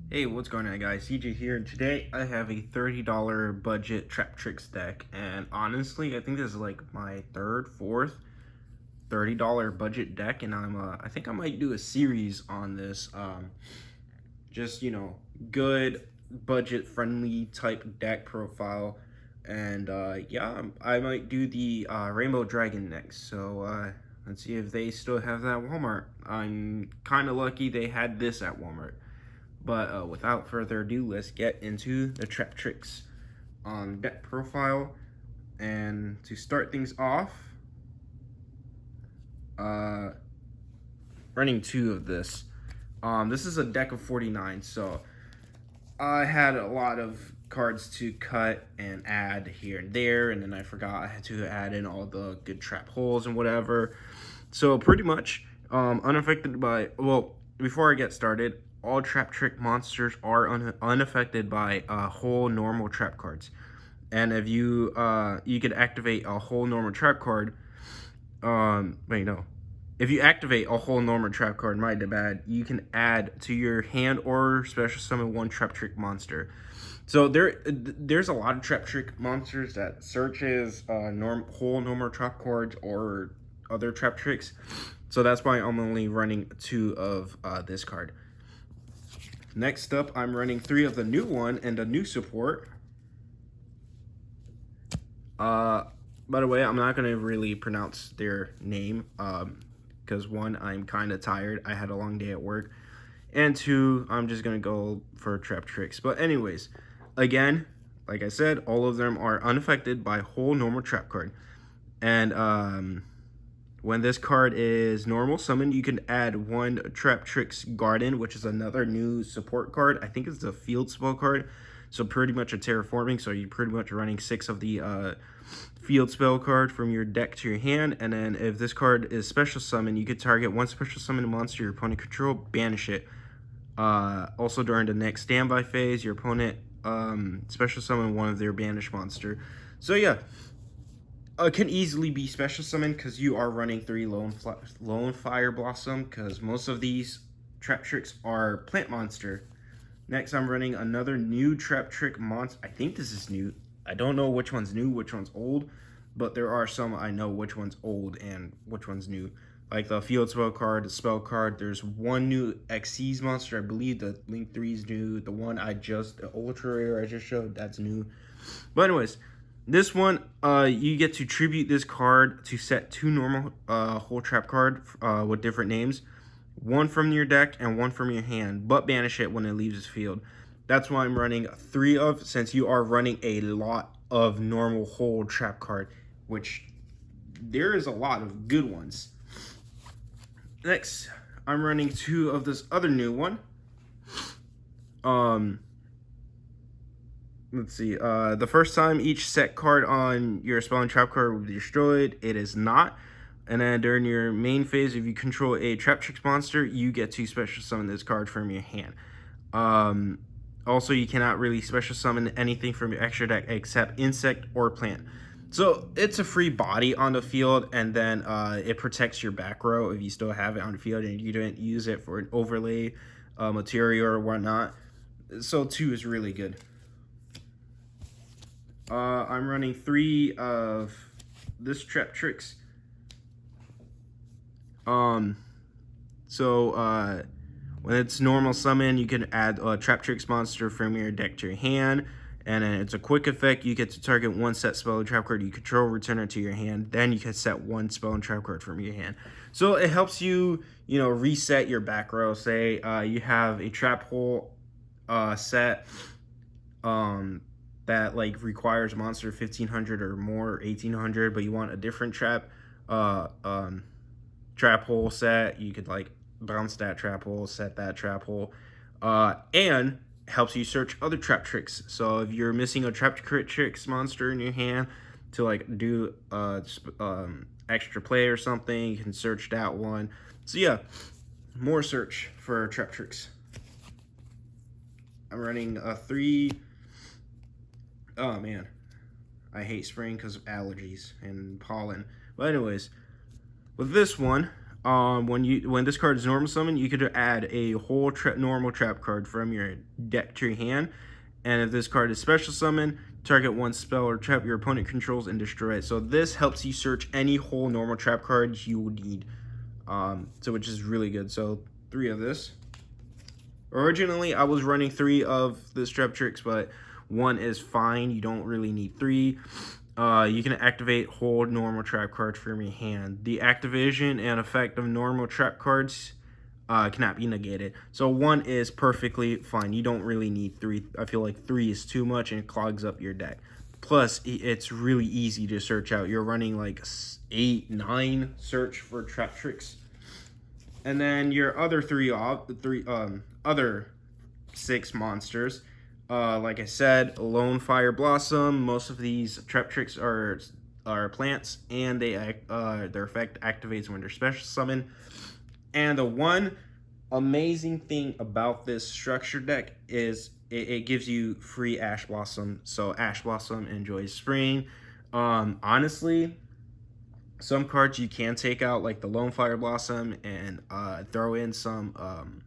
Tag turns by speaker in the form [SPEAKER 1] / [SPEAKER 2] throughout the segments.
[SPEAKER 1] Hey, what's going on, guys? CJ here, and today I have a $30 budget TrapTrix deck, and honestly, I think this is like my fourth $30 budget deck, and I think I might do a series on this. Just good budget friendly type deck profile, and yeah, I might do the Rainbow Dragon next. So let's see if they still have that at Walmart. I'm kind of lucky they had this at Walmart. But without further ado, let's get into the TrapTrix deck profile. And to start things off, running two of this. This is a deck of 49, so I had a lot of cards to cut and add here and there, and then I forgot I had to add in all the good trap holes and whatever. So pretty much unaffected by, well, before I get started, all TrapTrix monsters are unaffected by whole normal trap cards. And if you you could activate a whole normal trap card, wait, no. If you activate a whole normal trap card, my bad, you can add to your hand or special summon one TrapTrix monster. So there's a lot of TrapTrix monsters that searches whole normal trap cards or other TrapTrix. So that's why I'm only running two of this card. Next up, I'm running three of the new one and the new support. By the way, I'm not going to really pronounce their name because one, I'm kind of tired. I had a long day at work. And two, I'm just going to go for TrapTrix. But anyways, again, like I said, all of them are unaffected by whole normal trap card. And when this card is normal summoned, you can add one TrapTrix Garden, which is another new support card. I think it's a field spell card. So pretty much a terraforming. So you're pretty much running 6 of the field spell card from your deck to your hand. And then if this card is special summon, you could target one special summon monster your opponent control, banish it. Also during the next standby phase, your opponent special summon one of their banished monster. So yeah. Can easily be special summoned because you are running 3 Lone Fire Blossom, because most of these TrapTrix are plant monster. Next, I'm running another new TrapTrix monster. I think this is new. I don't know which one's new, which one's old, but there are some I know which one's old and which one's new. Like the field spell card, the spell card. There's one new Xyz monster. I believe the Link 3 is new. The one the Ultra Rare I just showed, that's new. But anyways, this one, you get to tribute this card to set 2 normal whole trap card with different names. One from your deck and one from your hand, but banish it when it leaves the field. That's why I'm running 3 of, since you are running a lot of normal whole trap card, which there is a lot of good ones. Next, I'm running 2 of this other new one. Let's see. The first time each set card on your spell and trap card will be destroyed, it is not. And then during your main phase, if you control a TrapTrix monster, you get to special summon this card from your hand. Also, you cannot really special summon anything from your extra deck except insect or plant. So it's a free body on the field, and then it protects your back row if you still have it on the field and you didn't use it for an overlay material or whatnot. So 2 is really good. I'm running 3 of this TrapTrix. When it's normal summon, you can add a TrapTrix monster from your deck to your hand, and then it's a quick effect. You get to target one set spell and trap card you control, return it to your hand. Then you can set 1 spell and trap card from your hand. So it helps you, reset your back row. Say you have a trap hole set that like requires monster 1500 or more, or 1800, but you want a different trap hole set. You could like bounce that trap hole, set that trap hole, and helps you search other TrapTrix. So if you're missing a TrapTrix monster in your hand to like do extra play or something, you can search that one. So yeah, more search for TrapTrix. I'm running 3. Oh man, I hate spring because of allergies and pollen. But anyways, with this one, when this card is normal summon, you could add a whole normal trap card from your deck to your hand, and if this card is special summon, target one spell or trap your opponent controls and destroy it. So this helps you search any whole normal trap cards you would need, so which is really good. So 3 of this. Originally, I was running 3 of this TrapTrix, but 1 is fine. You don't really need 3. You can activate whole normal trap cards from your hand. The activation and effect of normal trap cards cannot be negated. So 1 is perfectly fine. You don't really need 3. I feel like 3 is too much and it clogs up your deck. Plus, it's really easy to search out. You're running like 8, 9 search for TrapTrix. And then your other other 6 monsters. Like I said, Lone Fire Blossom. Most of these TrapTrix are plants, and their effect activates when they're special summon. And the one amazing thing about this Stricture deck is it gives you free Ash Blossom. So Ash Blossom enjoys spring. Honestly, some cards you can take out, like the Lone Fire Blossom, and throw in some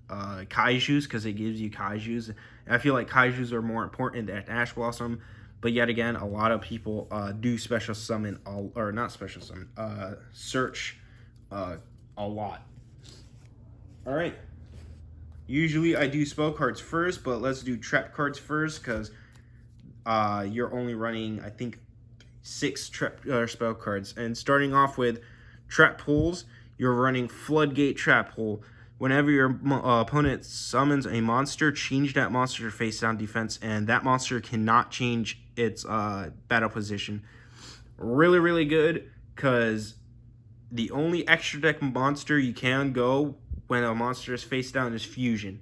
[SPEAKER 1] Kaijus, because it gives you Kaijus. I feel like Kaijus are more important than Ash Blossom, but yet again, a lot of people do special summon, or not special summon, search a lot. All right. Usually I do spell cards first, but let's do trap cards first, because you're only running, I think, 6 spell cards. And starting off with trap pulls, you're running Floodgate Trap Pull. Whenever your opponent summons a monster, change that monster to face down defense, and that monster cannot change its battle position. Really, really good, because the only extra deck monster you can go when a monster is face down is Fusion.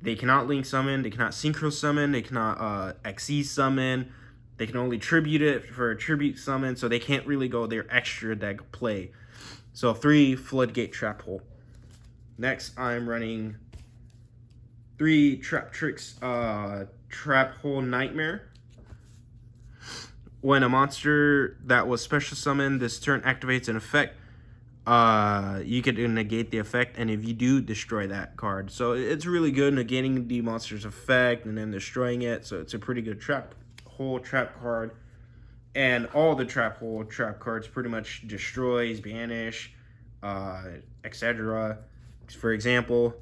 [SPEAKER 1] They cannot link summon, they cannot synchro summon, they cannot XE summon, they can only tribute it for a tribute summon, so they can't really go their extra deck play. So 3 Floodgate Trap Hole. Next, I'm running 3 TrapTrix Trap Hole Nightmare. When a monster that was special summoned this turn activates an effect, you can negate the effect, and if you do, destroy that card. So it's really good, negating the monster's effect and then destroying it. So it's a pretty good trap hole trap card. And all the trap hole trap cards pretty much destroys, banish, etc. For example,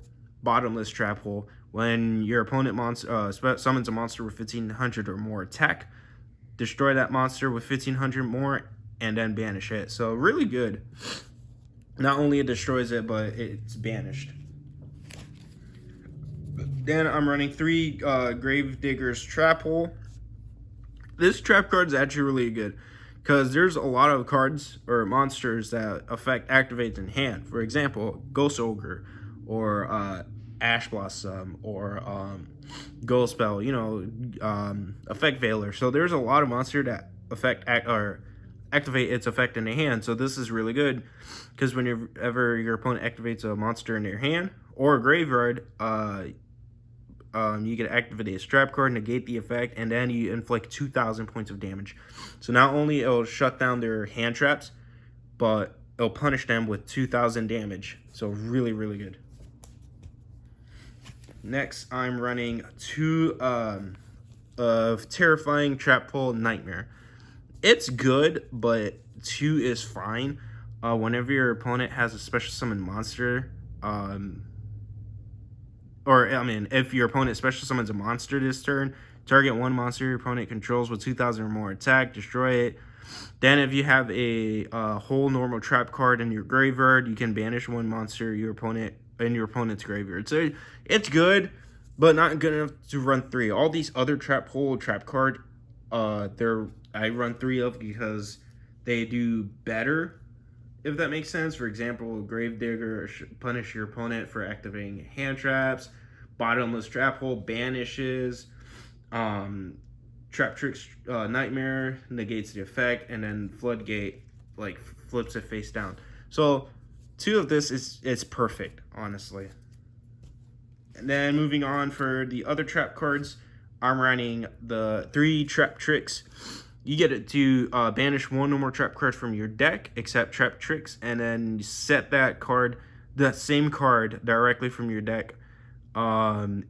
[SPEAKER 1] Bottomless Trap Hole. When your opponent summons a monster with 1500 or more attack, destroy that monster with 1500 more and then banish it. So really good. Not only it destroys it, but it's banished. Then I'm running 3 Gravedigger's Trap Hole. This trap card is actually really good, because there's a lot of cards or monsters that activates in hand. For example, Ghost Ogre, or Ash Blossom, or Ghost Spell, Effect Veiler. So there's a lot of monsters that activate its effect in the hand. So this is really good, because whenever your opponent activates a monster in their hand or a graveyard, you can activate a trap card, negate the effect, and then you inflict 2,000 points of damage. So not only it'll shut down their hand traps, but it'll punish them with 2,000 damage. So really, really good. Next, I'm running 2 of Terrifying Trap Pull Nightmare. It's good, but 2 is fine. Whenever your opponent has a special summon monster, if your opponent special summons a monster this turn, target one monster your opponent controls with 2,000 or more attack, destroy it. Then if you have a whole normal trap card in your graveyard, you can banish one monster in your opponent's graveyard. So it's good, but not good enough to run 3. All these other trap card, I run 3 of because they do better, if that makes sense. For example, Gravedigger punish your opponent for activating hand traps. Bottomless Trap Hole banishes. TrapTrix Nightmare negates the effect, and then Floodgate flips it face down. So 2 of this is perfect, honestly. And then moving on for the other trap cards, I'm running the 3 TrapTrix you get it to banish one or more trap cards from your deck, except TrapTrix, and then set that same card directly from your deck. Um,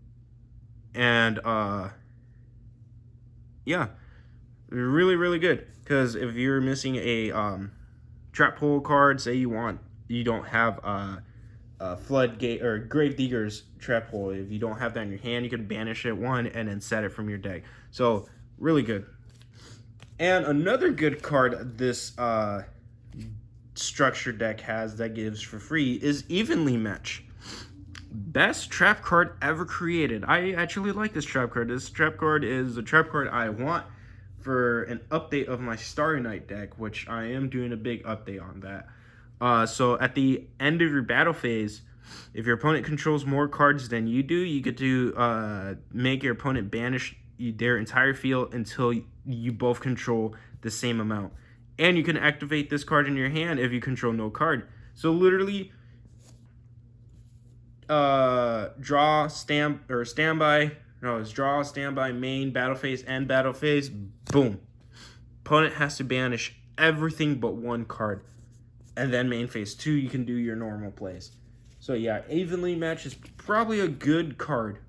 [SPEAKER 1] and yeah, really, really good. Because if you're missing a trap hole card, say you don't have a floodgate or gravedigger's trap hole. If you don't have that in your hand, you can banish it one and then set it from your deck. So really good. And another good card this Stricture deck has that gives for free is Evenly Match. Best trap card ever created. I actually like this trap card. This trap card is a trap card I want for an update of my Starry Night deck, which I am doing a big update on that. So at the end of your battle phase, if your opponent controls more cards than you do, you get to make your opponent banish their entire field until you both control the same amount. And you can activate this card in your hand if you control no card. So literally, draw, standby, main, battle phase, and battle phase. Boom. Opponent has to banish everything but one card. And then main phase 2, you can do your normal plays. So yeah, Evenly Match is probably a good card,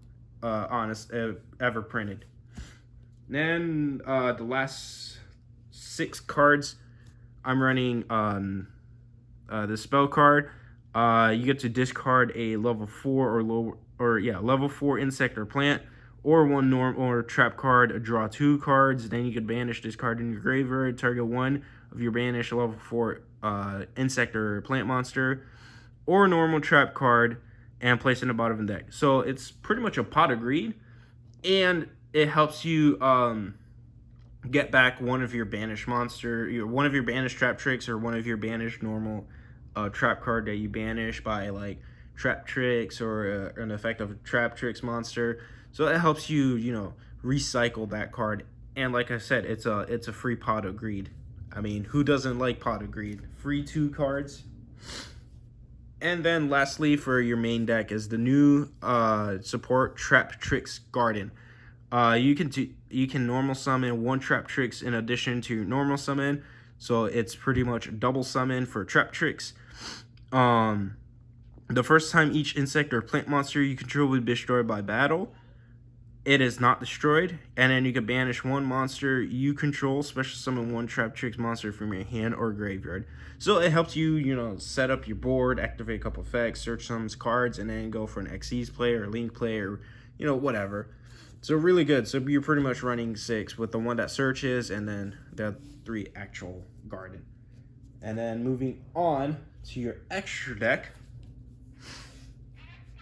[SPEAKER 1] ever printed. Then the last 6 cards, I'm running the spell card. You get to discard a level 4 or lower, level 4 insect or plant, or one normal or trap card. Draw 2 cards. Then you can banish this card in your graveyard. Target one of your banished level 4 insect or plant monster, or a normal trap card, and place it in the bottom of the deck. So it's pretty much a pot of greed, and it helps you get back one of your banished one of your banished TrapTrix, or one of your banished normal trap card that you banish by like TrapTrix or an effect of a TrapTrix monster. So it helps you, recycle that card. And like I said, it's a free pot of greed. I mean, who doesn't like pot of greed? Free 2 cards. And then lastly, for your main deck is the new support TrapTrix Garden. You can normal summon 1 TrapTrix in addition to your normal summon, so it's pretty much a double summon for TrapTrix. The first time each insect or plant monster you control will be destroyed by battle, it is not destroyed, and then you can banish 1 monster you control, special summon 1 TrapTrix monster from your hand or graveyard. So it helps you, set up your board, activate a couple effects, search some cards, and then go for an Xyz play or Link play or, whatever. So really good. So you're pretty much running 6 with the one that searches and then the 3 actual garden. And then moving on to your extra deck,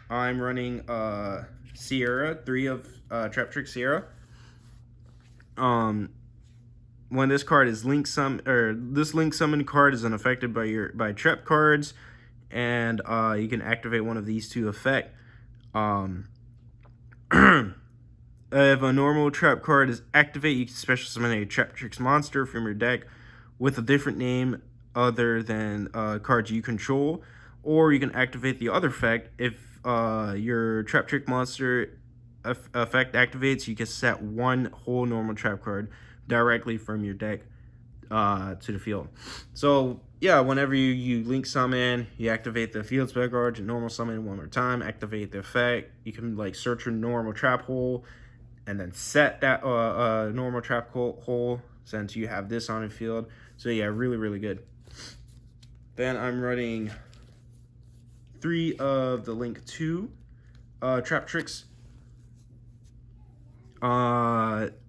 [SPEAKER 1] I'm running Sierra, 3 of TrapTrix Sierra. When this card is this link summon card is unaffected by trap cards, and you can activate one of these to effect. If a normal trap card is activated, you can special summon a TrapTrix monster from your deck with a different name other than cards you control, or you can activate the other effect. If your TrapTrix monster effect activates, you can set 1 whole normal trap card directly from your deck to the field. So yeah, whenever you link summon, you activate the field spell card, you normal summon 1 more time, activate the effect. You can like search your normal trap hole and then set that normal trap hole since you have this on the field. So yeah, really, really good. Then I'm running 3 of the Link 2 TrapTrix.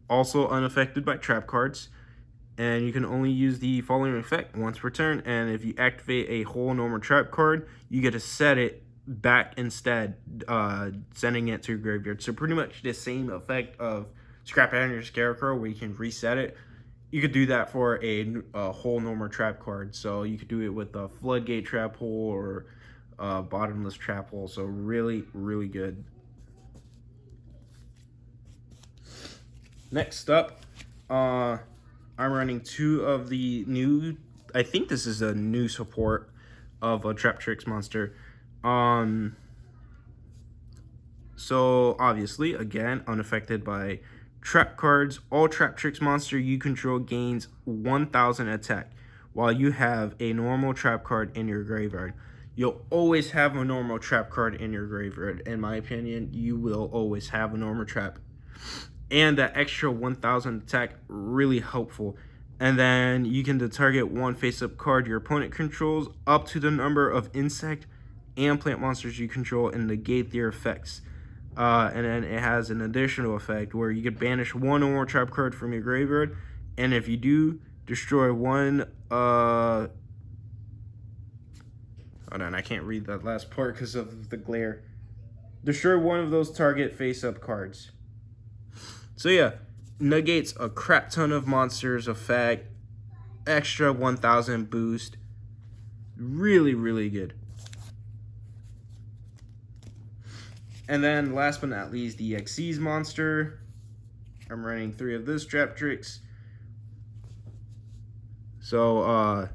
[SPEAKER 1] Also unaffected by trap cards. And you can only use the following effect once per turn. And if you activate a whole normal trap card, you get to set it back instead, sending it to your graveyard. So pretty much the same effect of Scrap Iron or Scarecrow, where you can reset it. You could do that for a whole normal trap card. So you could do it with a Floodgate trap hole or Bottomless trap hole. So really, really good. Next up, I'm running 2 of the new, I think this is a new support of a TrapTrix monster. So obviously, again, unaffected by trap cards, all TrapTrix monster you control gains 1000 attack, while you have a normal trap card in your graveyard. You'll always have a normal trap card in your graveyard. In my opinion, you will always have a normal trap. And that extra 1000 attack, really helpful. And then you can target one face-up card your opponent controls up to the number of insect and plant monsters you control and negate their effects. And then it has an additional effect where you could banish one or more trap card from your graveyard, and if you do, destroy one. Hold on, I can't read that last part because of the glare. Destroy one of those target face-up cards. So yeah, negates a crap ton of monsters effect, extra 1000 boost. Really, really good. And then last but not least, the Xyz monster. I'm running 3 of this TrapTrix. So,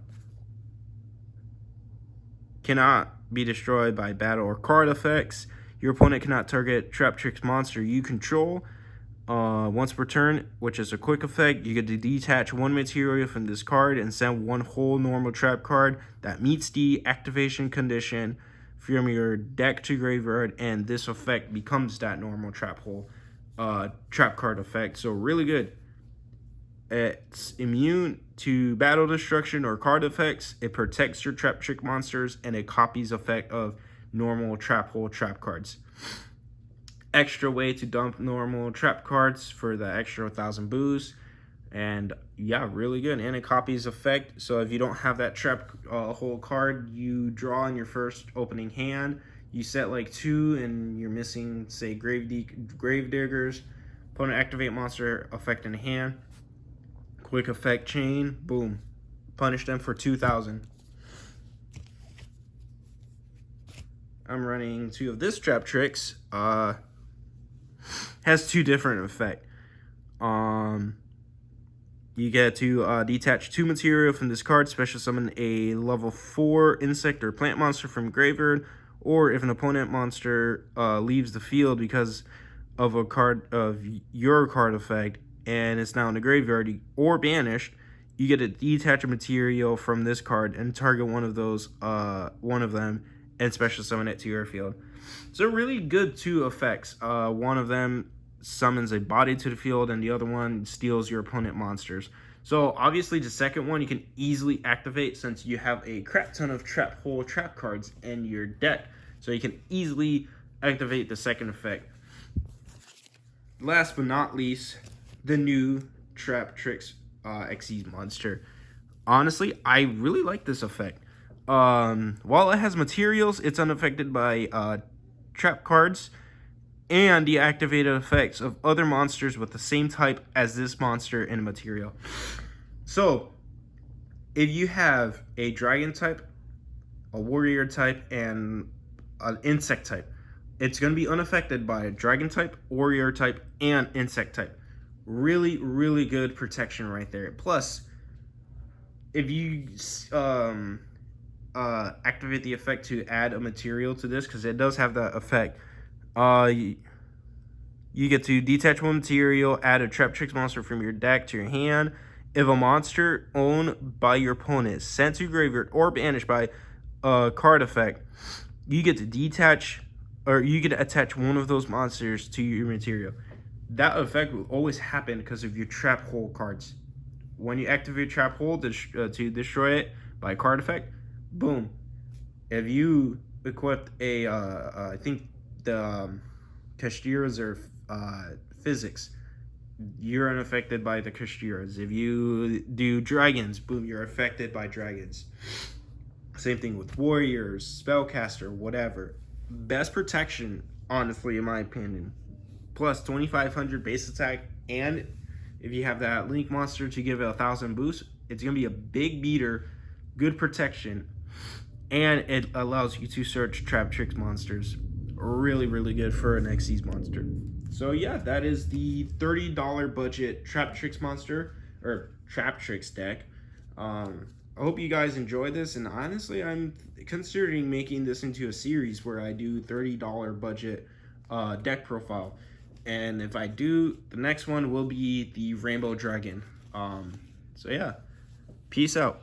[SPEAKER 1] cannot be destroyed by battle or card effects. Your opponent cannot target TrapTrix monster you control. Once per turn, which is a quick effect, you get to detach one material from this card and send one whole normal trap card that meets the activation condition from your deck to graveyard, and this effect becomes that normal trap card effect. So really good. It's immune to battle destruction or card effects. It protects your TrapTrix monsters, and it copies effect of normal trap cards. Extra way to dump normal trap cards for the extra 1000 boost. And yeah, really good. And it copies effect. So if you don't have that trap hole card, you draw in your first opening hand. You set like 2 and you're missing, say, grave diggers. Opponent activate monster effect in hand. Quick effect chain. Boom. Punish them for 2000. I'm running 2 of this TrapTrix. Has 2 different effects. You get to detach 2 material from this card, special summon a level 4 insect or plant monster from graveyard, or if an opponent monster leaves the field because of a card of your card effect and it's now in the graveyard or banished, you get to detach a material from this card and target one of them and special summon it to your field. So really good 2 effects. One of them summons a body to the field, and the other one steals your opponent monsters. So obviously the second one you can easily activate since you have a crap ton of trap cards in your deck. So you can easily activate the second effect. Last but not least, the new TrapTrix Xyz monster. Honestly, I really like this effect. While it has materials, it's unaffected by trap cards and the activated effects of other monsters with the same type as this monster and material. So, if you have a dragon type, a warrior type, and an insect type, it's going to be unaffected by a dragon type, warrior type, and insect type. Really, really good protection right there. Plus, if you activate the effect to add a material to this, because it does have that effect, you get to detach one material, add a TrapTrix monster from your deck to your hand. If a monster owned by your opponent is sent to graveyard or banished by a card effect, you get to detach, or you get to attach one of those monsters to your material. That effect will always happen because of your trap hole cards. When you activate trap hole to destroy it by card effect, boom. If you equipped a, I think the Kashtira's or physics, you're unaffected by the Kashtira's. If you do dragons, boom, you're affected by dragons. Same thing with warriors, spellcaster, whatever. Best protection, honestly, in my opinion. Plus 2500 base attack, and if you have that link monster to give it 1000 boost, it's gonna be a big beater, good protection, and it allows you to search TrapTrix monsters. Really, really good for an Xyz monster. So yeah, that is the $30 budget TrapTrix monster or TrapTrix deck. I hope you guys enjoy this, and honestly, I'm considering making this into a series where I do $30 budget deck profile. And if I do, the next one will be the Rainbow Dragon. So yeah, peace out.